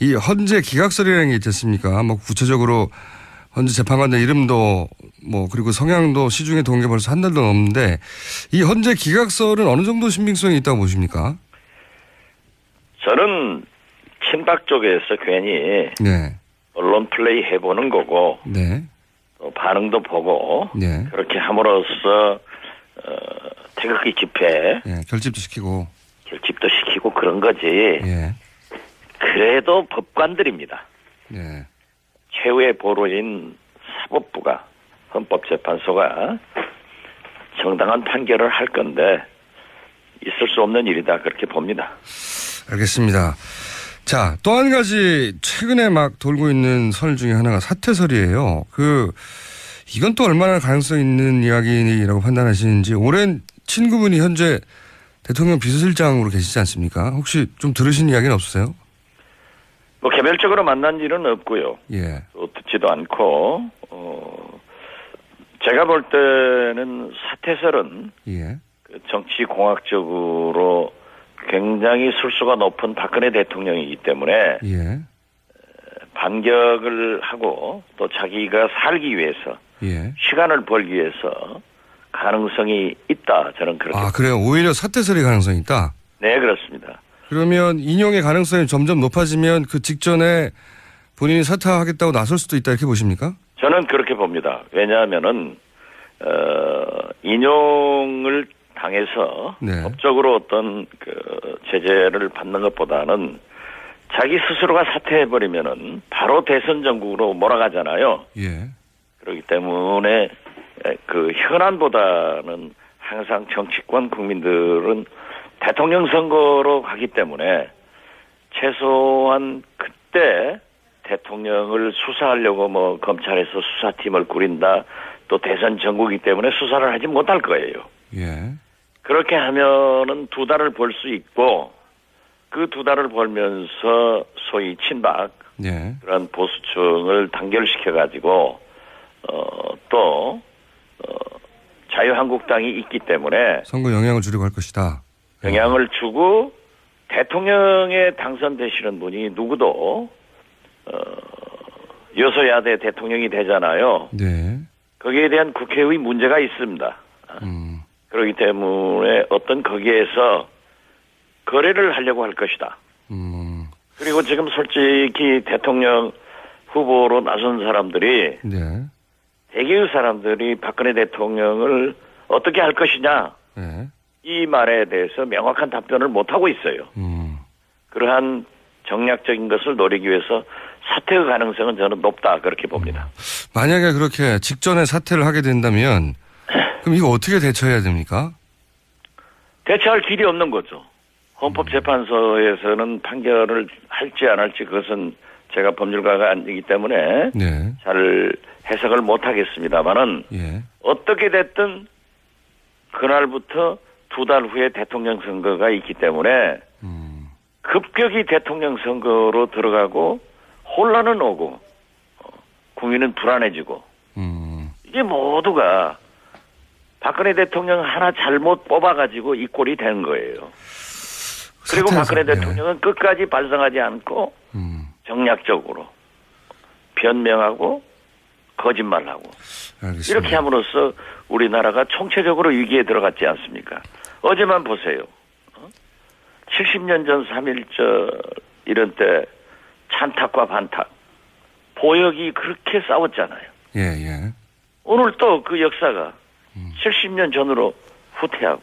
이 헌재 기각설이라는 게 있지 않습니까? 뭐 구체적으로 헌재 재판관들 이름도 뭐 그리고 성향도 시중에 들어온 게 벌써 한 달도 넘는데 이 헌재 기각설은 어느 정도 신빙성이 있다고 보십니까? 저는 친박 쪽에서 괜히 네. 언론 플레이 해보는 거고 네. 또 반응도 보고 네. 그렇게 함으로써 태극기 집회 예, 결집도 시키고. 결집도 시키고 그런 거지. 예. 그래도 법관들입니다. 네. 최후의 보루인 사법부가 헌법재판소가 정당한 판결을 할 건데 있을 수 없는 일이다 그렇게 봅니다. 알겠습니다. 자, 또 한 가지 최근에 막 돌고 있는 설 중에 하나가 사퇴설이에요. 이건 또 얼마나 가능성 있는 이야기라고 판단하시는지 오랜 친구분이 현재 대통령 비서실장으로 계시지 않습니까? 혹시 좀 들으신 이야기는 없으세요? 뭐 개별적으로 만난 일은 없고요. 예. 또 듣지도 않고 제가 볼 때는 사퇴설은 예. 정치 공학적으로 굉장히 술수가 높은 박근혜 대통령이기 때문에 예. 반격을 하고 또 자기가 살기 위해서 예. 시간을 벌기 위해서 가능성이 있다. 저는 그렇게. 아, 그래요? 오히려 사퇴설이 가능성이 있다? 네, 그렇습니다. 그러면 인용의 가능성이 점점 높아지면 그 직전에 본인이 사퇴하겠다고 나설 수도 있다 이렇게 보십니까? 저는 그렇게 봅니다. 왜냐하면은 인용을 당해서 네. 법적으로 어떤 제재를 받는 것보다는 자기 스스로가 사퇴해버리면은 바로 대선 전국으로 몰아가잖아요. 예. 그렇기 때문에 그 현안보다는 항상 정치권 국민들은 대통령 선거로 가기 때문에 최소한 그때 대통령을 수사하려고 뭐 검찰에서 수사팀을 꾸린다 또 대선 전국이기 때문에 수사를 하지 못할 거예요. 예. 그렇게 하면은 2달을 벌 수 있고 그 2달을 벌면서 소위 친박 예. 그런 보수층을 단결시켜 가지고 자유한국당이 있기 때문에 선거 영향을 주려고 할 것이다. 영향을 주고 대통령에 당선되시는 분이 누구도 여소야대 대통령이 되잖아요. 네. 거기에 대한 국회의 문제가 있습니다. 그렇기 때문에 어떤 거기에서 거래를 하려고 할 것이다. 그리고 지금 솔직히 대통령 후보로 나선 사람들이 네. 대개의 사람들이 박근혜 대통령을 어떻게 할 것이냐 네. 이 말에 대해서 명확한 답변을 못하고 있어요. 그러한 정략적인 것을 노리기 위해서 사퇴의 가능성은 저는 높다 그렇게 봅니다. 만약에 그렇게 직전에 사퇴를 하게 된다면 그럼 이거 어떻게 대처해야 됩니까? 대처할 길이 없는 거죠. 헌법재판소에서는 판결을 할지 안 할지 그것은 제가 법률가가 아니기 때문에 네. 잘 해석을 못하겠습니다만은 예. 어떻게 됐든 그날부터 2달 후에 대통령 선거가 있기 때문에 급격히 대통령 선거로 들어가고 혼란은 오고 국민은 불안해지고 이게 모두가 박근혜 대통령 하나 잘못 뽑아가지고 이 꼴이 된 거예요. 그리고 박근혜 대통령은 끝까지 반성하지 않고 정략적으로 변명하고 거짓말하고 알겠습니다. 이렇게 함으로써 우리나라가 총체적으로 위기에 들어갔지 않습니까? 어제만 보세요. 70년 전 3.1절 이런 때 찬탁과 반탁 보역이 그렇게 싸웠잖아요. 예, 예. 오늘 또 그 역사가 70년 전으로 후퇴하고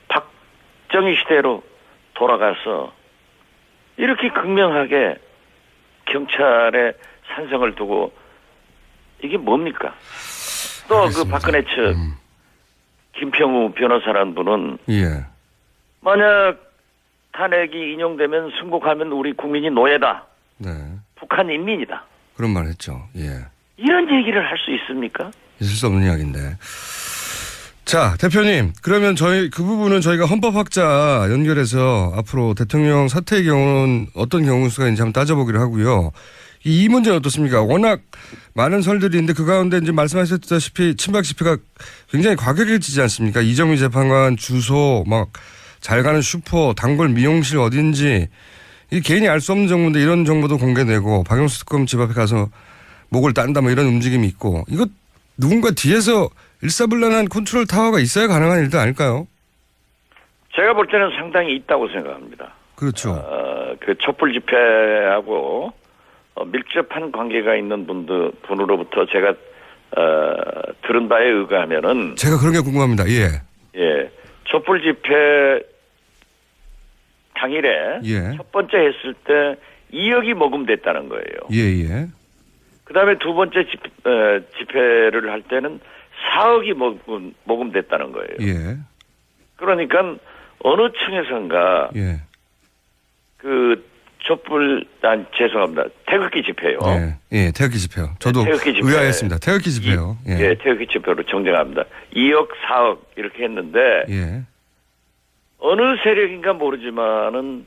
박정희 시대로 돌아가서 이렇게 극명하게 경찰의 산성을 두고 이게 뭡니까? 또 그 박근혜 측 김평우 변호사라는 분은 예. 만약 탄핵이 인용되면 승복하면 우리 국민이 노예다. 네. 북한 인민이다. 그런 말 했죠. 예. 이런 얘기를 할 수 있습니까? 있을 수 없는 이야기인데. 자, 대표님. 그러면 그 부분은 저희가 헌법학자 연결해서 앞으로 대통령 사퇴의 경우는 어떤 경우 수가 있는지 한번 따져보기로 하고요. 이 문제는 어떻습니까? 워낙 많은 설들이 있는데 그 가운데 이제 말씀하셨다시피 친박 집회가 굉장히 과격해지지 않습니까? 이정미 재판관 주소, 막 잘 가는 슈퍼, 단골 미용실 어딘지 이 개인이 알 수 없는 정보인데 이런 정보도 공개되고 박영수 특검 집 앞에 가서 목을 딴다 뭐 이런 움직임이 있고 이거 누군가 뒤에서 일사불란한 컨트롤 타워가 있어야 가능한 일도 아닐까요? 제가 볼 때는 상당히 있다고 생각합니다. 그렇죠. 그 촛불 집회하고 밀접한 관계가 있는 분으로부터 제가 들은 바에 의거하면은 제가 그런 게 궁금합니다. 예. 예, 촛불 집회 당일에 예. 첫 번째 했을 때 2억이 모금됐다는 거예요. 예. 그다음에 두 번째 집회를 할 때는 4억이 모금됐다는 거예요. 예. 그러니까 어느 층에선가 예. 그 촛불 죄송합니다. 태극기 집회요. 예, 태극기 집회요. 저도 태극기 집회. 의아했습니다. 태극기 집회요. 예, 태극기 집회로 정정합니다. 2억, 4억 이렇게 했는데 예. 어느 세력인가 모르지만은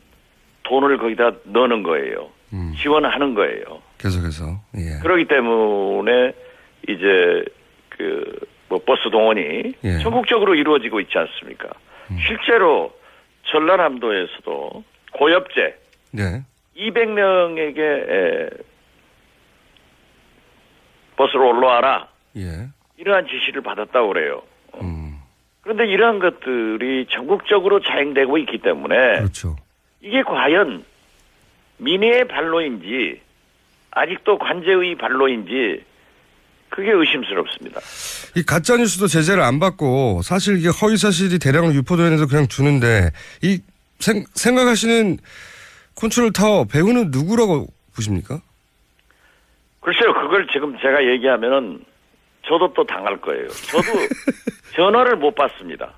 돈을 거기다 넣는 거예요. 지원하는 거예요. 계속해서. 예. 그렇기 때문에 이제 그 뭐 버스 동원이 예. 전국적으로 이루어지고 있지 않습니까? 실제로 전라남도에서도 고엽제 네. 200명에게 버스로 올라와라. 예. 이러한 지시를 받았다고 그래요. 그런데 이러한 것들이 전국적으로 자행되고 있기 때문에 그렇죠. 이게 과연 민의의 발로인지 아직도 관제의 발로인지 그게 의심스럽습니다. 이 가짜 뉴스도 제재를 안 받고 사실 이게 허위 사실이 대량으로 유포되면서 그냥 주는데 이 생각하시는 컨트롤 타워 배우는 누구라고 보십니까? 글쎄요, 그걸 지금 제가 얘기하면은 저도 또 당할 거예요. 저도 전화를 못 받습니다.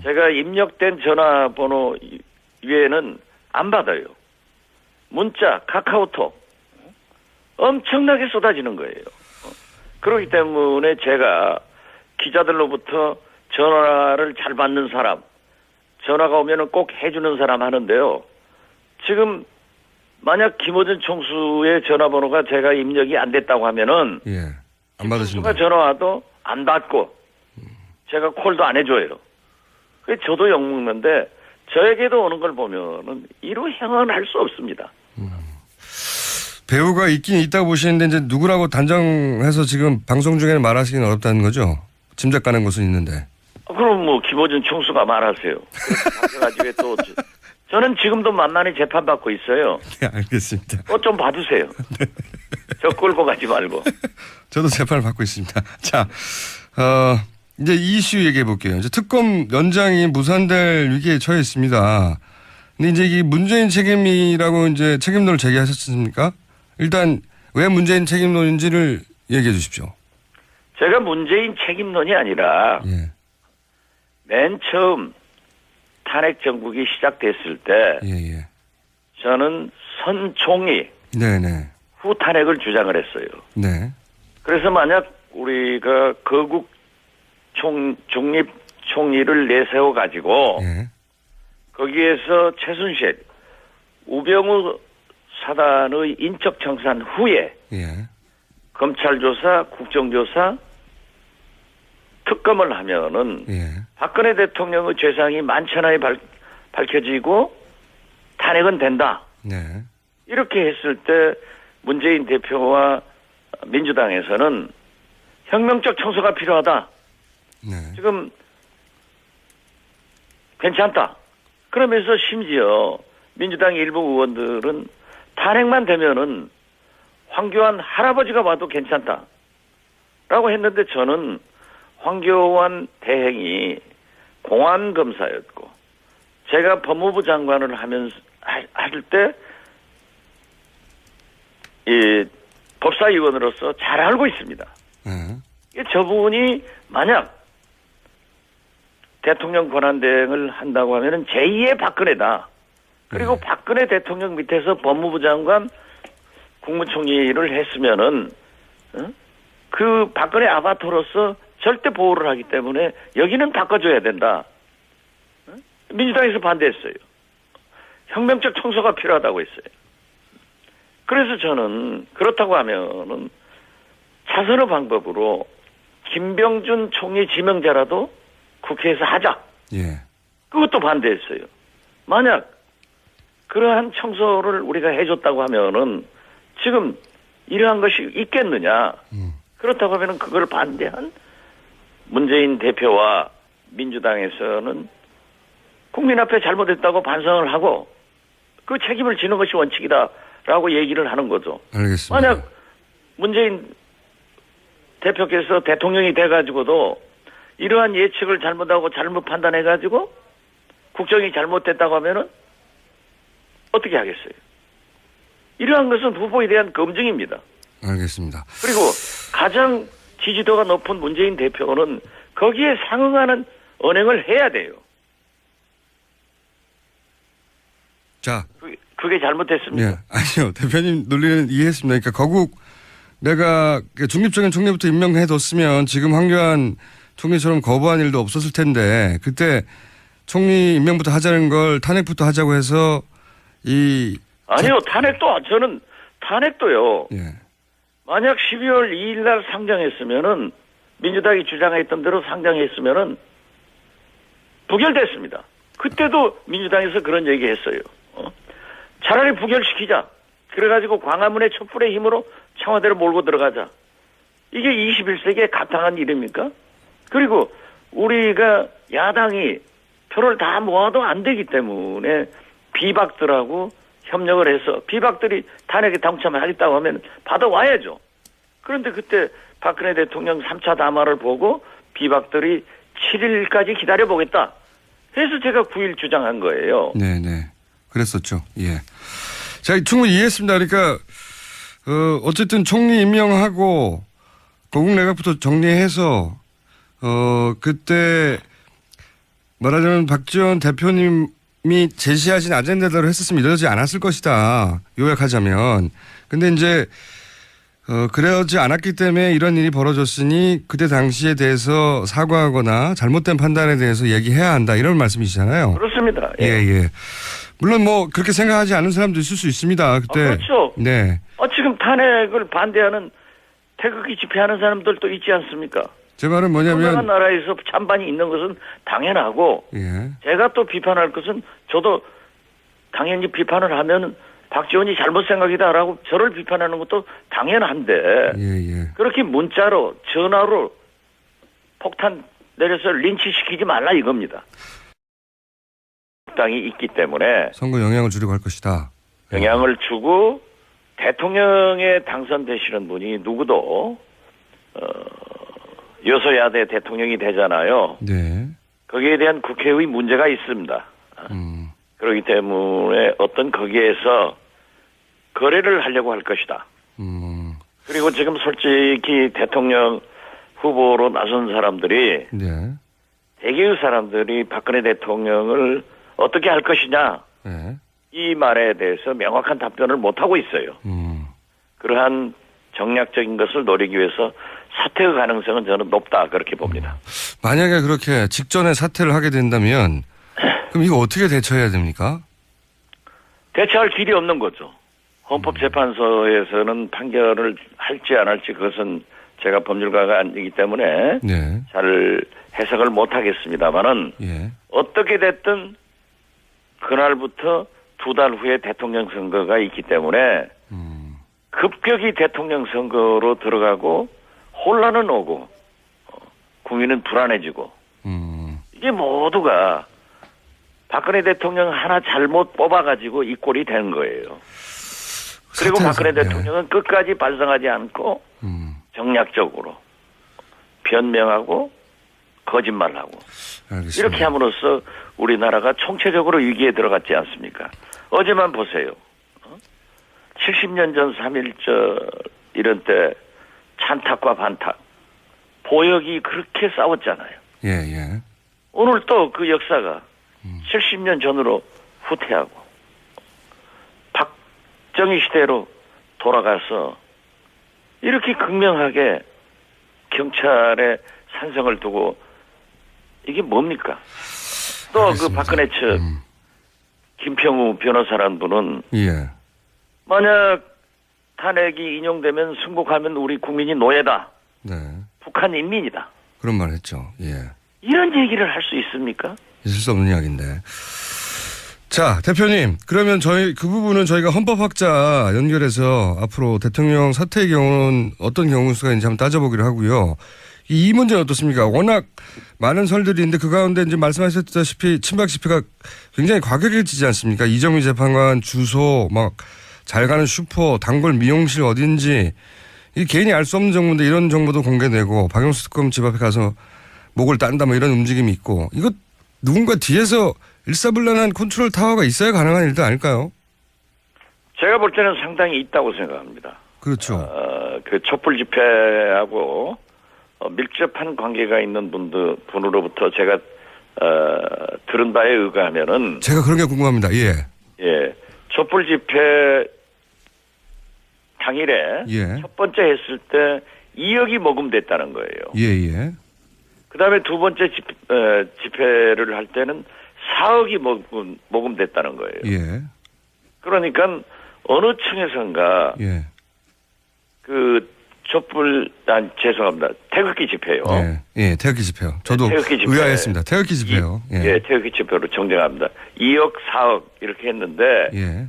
제가 입력된 전화번호 외에는 안 받아요. 문자, 카카오톡 엄청나게 쏟아지는 거예요. 그렇기 때문에 제가 기자들로부터 전화를 잘 받는 사람, 전화가 오면은 꼭 해주는 사람 하는데요. 지금 만약 김어준 총수의 전화번호가 제가 입력이 안 됐다고 하면은 예. 안 받으신다. 총수가 전화 와도 안 받고 제가 콜도 안 해줘요. 그래서 저도 욕먹는데 저에게도 오는 걸 보면은 이루 형언할 수 없습니다. 배우가 있긴 있다고 보시는데 이제 누구라고 단정해서 지금 방송 중에는 말하시기는 어렵다는 거죠? 짐작 가는 것은 있는데. 그럼 뭐 김어준 총수가 말하세요. 가지고 또 저는 지금도 만만히 재판받고 있어요. 네, 알겠습니다. 또 좀 봐주세요. 저 끌고 가지 말고. 저도 재판을 받고 있습니다. 자, 이제 이 이슈 얘기해 볼게요. 이제 특검 연장이 무산될 위기에 처해 있습니다. 근데 이제 이게 문재인 책임이라고 이제 책임론을 제기하셨습니까? 일단 왜 문재인 책임론인지를 얘기해 주십시오. 제가 문재인 책임론이 아니라 예. 맨 처음 탄핵 정국이 시작됐을 때 예. 저는 선총리 네네. 후 탄핵을 주장을 했어요. 네. 그래서 만약 우리가 거국 중립 총리를 내세워 가지고 예. 거기에서 최순실, 우병우 사단의 인적 청산 후에 예. 검찰 조사, 국정조사, 특검을 하면은 예. 박근혜 대통령의 죄상이 만천하에 밝혀지고 탄핵은 된다. 네. 이렇게 했을 때 문재인 대표와 민주당에서는 혁명적 청소가 필요하다. 네. 지금 괜찮다. 그러면서 심지어 민주당 일부 의원들은 탄핵만 되면은 황교안 할아버지가 와도 괜찮다. 라고 했는데 저는 황교안 대행이 공안검사였고 제가 법무부 장관을 하면서 할 때 이 법사위원으로서 잘 알고 있습니다. 네. 저분이 만약 대통령 권한대행을 한다고 하면은 제2의 박근혜다. 그리고 박근혜 대통령 밑에서 법무부 장관, 국무총리를 했으면은 그 박근혜 아바타로서 절대 보호를 하기 때문에 여기는 바꿔줘야 된다. 민주당에서 반대했어요. 혁명적 청소가 필요하다고 했어요. 그래서 저는 그렇다고 하면은 차선의 방법으로 김병준 총리 지명자라도 국회에서 하자. 예. 그것도 반대했어요. 만약 그러한 청소를 우리가 해줬다고 하면은 지금 이러한 것이 있겠느냐. 그렇다고 하면은 그걸 반대한 문재인 대표와 민주당에서는 국민 앞에 잘못했다고 반성을 하고 그 책임을 지는 것이 원칙이다라고 얘기를 하는 거죠. 알겠습니다. 만약 문재인 대표께서 대통령이 돼가지고도 이러한 예측을 잘못하고 잘못 판단해가지고 국정이 잘못됐다고 하면은 어떻게 하겠어요? 이러한 것은 후보에 대한 검증입니다. 알겠습니다. 그리고 가장 지지도가 높은 문재인 대표는 거기에 상응하는 언행을 해야 돼요. 자, 그게 잘못됐습니다. 예, 아니요. 대표님 논리는 이해했습니다. 그러니까 거국 내가 중립적인 총리부터 임명해뒀으면 지금 황교안 총리처럼 거부한 일도 없었을 텐데 그때 총리 임명부터 하자는 걸 탄핵부터 하자고 해서 아니요. 저는 탄핵도요. 예. 만약 12월 2일 날 상정했으면은 민주당이 주장했던 대로 상정했으면은 부결됐습니다. 그때도 민주당에서 그런 얘기했어요. 차라리 부결시키자. 그래가지고 광화문의 촛불의 힘으로 청와대로 몰고 들어가자. 이게 21세기에 가당한 일입니까? 그리고 우리가 야당이 표를 다 모아도 안 되기 때문에 비박들하고 협력을 해서 비박들이 탄핵에 당첨하겠다고 하면 받아와야죠. 그런데 그때 박근혜 대통령 3차 담화를 보고 비박들이 7일까지 기다려보겠다 해서 제가 9일 주장한 거예요. 네네. 그랬었죠. 예. 자, 충분히 이해했습니다. 그러니까, 어쨌든 총리 임명하고 고국 내각부터 정리해서, 그때 말하자면 박지원 대표님이 제시하신 아젠다대로 했었으면 이러지 않았을 것이다. 요약하자면. 근데 이제, 그러지 않았기 때문에 이런 일이 벌어졌으니 그때 당시에 대해서 사과하거나 잘못된 판단에 대해서 얘기해야 한다. 이런 말씀이시잖아요. 그렇습니다. 예, 예. 물론 뭐 그렇게 생각하지 않은 사람도 있을 수 있습니다. 그때. 그렇죠. 네. 지금 탄핵을 반대하는 태극기 집회하는 사람들도 있지 않습니까? 제 말은 건강한 뭐냐면 나라에서 찬반이 있는 것은 당연하고 예. 제가 또 비판할 것은 저도 당연히 비판을 하면 박지원이 잘못 생각이다라고 저를 비판하는 것도 당연한데 예, 예. 그렇게 문자로 전화로 폭탄 내려서 린치시키지 말라 이겁니다. 당이 있기 때문에 선거 영향을 주려고 할 것이다. 영향을 주고 대통령에 당선되시는 분이 누구도 여소야대 대통령이 되잖아요. 네. 거기에 대한 국회의 문제가 있습니다. 그렇기 때문에 어떤 거기에서 거래를 하려고 할 것이다. 그리고 지금 솔직히 대통령 후보로 나선 사람들이 네. 대개의 사람들이 박근혜 대통령을 어떻게 할 것이냐 네. 이 말에 대해서 명확한 답변을 못하고 있어요. 그러한 정략적인 것을 노리기 위해서 사퇴의 가능성은 저는 높다 그렇게 봅니다. 만약에 그렇게 직전에 사퇴를 하게 된다면 그럼 이거 어떻게 대처해야 됩니까? 대처할 길이 없는 거죠. 헌법재판소에서는 판결을 할지 안 할지 그것은 제가 법률가가 아니기 때문에 네. 잘 해석을 못하겠습니다만은 예. 어떻게 됐든 그날부터 2달 후에 대통령 선거가 있기 때문에 급격히 대통령 선거로 들어가고 혼란은 오고 국민은 불안해지고 이게 모두가 박근혜 대통령 하나 잘못 뽑아가지고 이 꼴이 된 거예요. 그리고 박근혜 대통령은 끝까지 반성하지 않고 정략적으로 변명하고 거짓말하고 알겠습니다. 이렇게 함으로써 우리나라가 총체적으로 위기에 들어갔지 않습니까? 어제만 보세요. 70년 전 3.1절 이런 때 찬탁과 반탁 보역이 그렇게 싸웠잖아요. 예, 예. 오늘 또 그 역사가 70년 전으로 후퇴하고 박정희 시대로 돌아가서 이렇게 극명하게 경찰의 산성을 두고 이게 뭡니까? 또 그 박근혜 측 김평우 변호사라는 분은 예. 만약 탄핵이 인용되면 승복하면 우리 국민이 노예다. 네. 북한 인민이다. 그런 말 했죠. 예. 이런 얘기를 할 수 있습니까? 있을 수 없는 이야기인데. 자, 대표님, 그러면 그 부분은 저희가 헌법학자 연결해서 앞으로 대통령 사퇴의 경우는 어떤 경우 수가 있는지 한번 따져보기로 하고요. 이 문제는 어떻습니까? 워낙 많은 설들이 있는데 그 가운데 이제 말씀하셨다시피 친박 집회가 굉장히 과격해지지 않습니까? 이정미 재판관 주소, 막 잘 가는 슈퍼, 단골 미용실 어딘지 이 개인이 알 수 없는 정보인데 이런 정보도 공개되고 박영수 특검 집 앞에 가서 목을 딴다 뭐 이런 움직임이 있고 이거 누군가 뒤에서 일사불란한 컨트롤 타워가 있어야 가능한 일도 아닐까요? 제가 볼 때는 상당히 있다고 생각합니다. 그렇죠. 그 촛불 집회하고 밀접한 관계가 있는 분으로부터 제가 들은 바에 의하면은 제가 그런 게 궁금합니다. 예. 예, 촛불 집회 당일에 예. 첫 번째 했을 때 2억이 모금됐다는 거예요. 예. 그 다음에 두 번째 집회를 할 때는 4억이 모금됐다는 거예요. 예. 그러니까 어느 층에선가 예. 그 죄송합니다. 태극기 집회요. 예, 태극기 집회요. 저도 태극기 집회. 의아했습니다. 태극기 집회요. 예, 태극기 집회로 정정합니다. 2억, 4억 이렇게 했는데 예.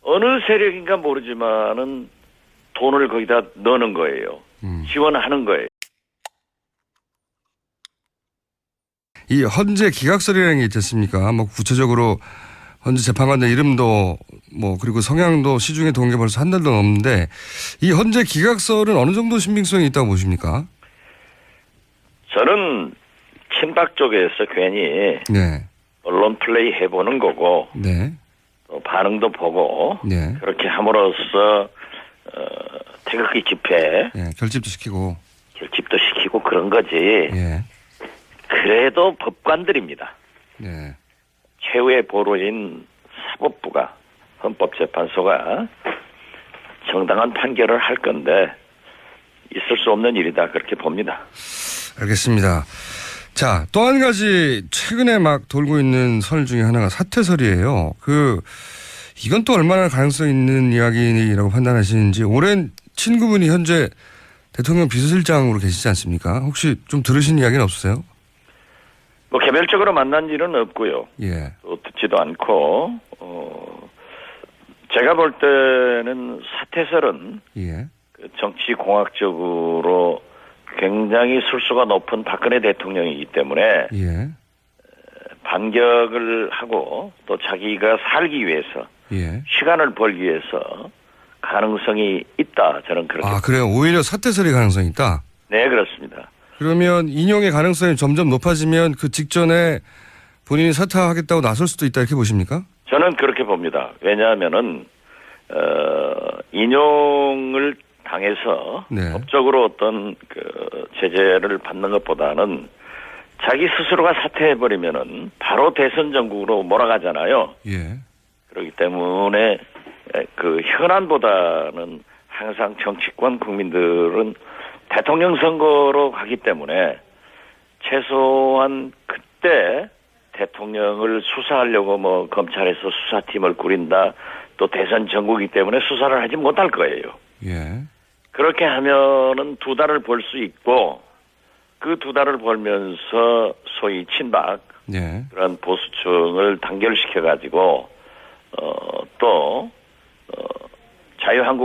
어느 세력인가 모르지만은 돈을 거기다 넣는 거예요. 지원하는 거예요. 이 헌재 기각설이라는 게 있지 않습니까? 뭐 구체적으로 헌재 재판관들 이름도 뭐 그리고 성향도 시중에 동계 벌써 한 달도 넘는데 이 헌재 기각설은 어느 정도 신빙성이 있다고 보십니까? 저는 친박 쪽에서 괜히 네. 언론 플레이 해보는 거고 네. 또 반응도 보고 네. 그렇게 함으로써 태극기 집회 예, 결집도 시키고. 결집도 시키고 그런 거지. 예. 그래도 법관들입니다. 네. 최후의 보루인 사법부가 헌법재판소가 정당한 판결을 할 건데 있을 수 없는 일이다 그렇게 봅니다. 알겠습니다. 자, 또 한 가지 최근에 막 돌고 있는 설 중에 하나가 사퇴설이에요. 이건 또 얼마나 가능성 있는 이야기라고 판단하시는지 오랜 친구분이 현재 대통령 비서실장으로 계시지 않습니까? 혹시 좀 들으신 이야기는 없으세요? 뭐 개별적으로 만난 일은 없고요. 예. 또 듣지도 않고 제가 볼 때는 사퇴설은 예. 정치공학적으로 굉장히 술수가 높은 박근혜 대통령이기 때문에 예. 반격을 하고 또 자기가 살기 위해서 예. 시간을 벌기 위해서 가능성이 있다. 저는 그렇게. 그래요? 오히려 사퇴설이 가능성이 있다? 네, 그렇습니다. 그러면 인용의 가능성이 점점 높아지면 그 직전에 본인이 사퇴하겠다고 나설 수도 있다 이렇게 보십니까? 저는 그렇게 봅니다. 왜냐하면은 인용을 당해서 네. 법적으로 어떤 제재를 받는 것보다는 자기 스스로가 사퇴해버리면은 바로 대선 전국으로 몰아가잖아요. 예. 그렇기 때문에 현안보다는 항상 정치권 국민들은 대통령 선거로 가기 때문에 최소한 그때 대통령을 수사하려고 뭐 검찰에서 수사팀을 꾸린다 또 대선 전국이기 때문에 수사를 하지 못할 거예요. 예. 그렇게 하면은 2달을 벌 수 있고 그 2달을 벌면서 소위 친박 예. 그런 보수층을 단결시켜 가지고 또 자유한국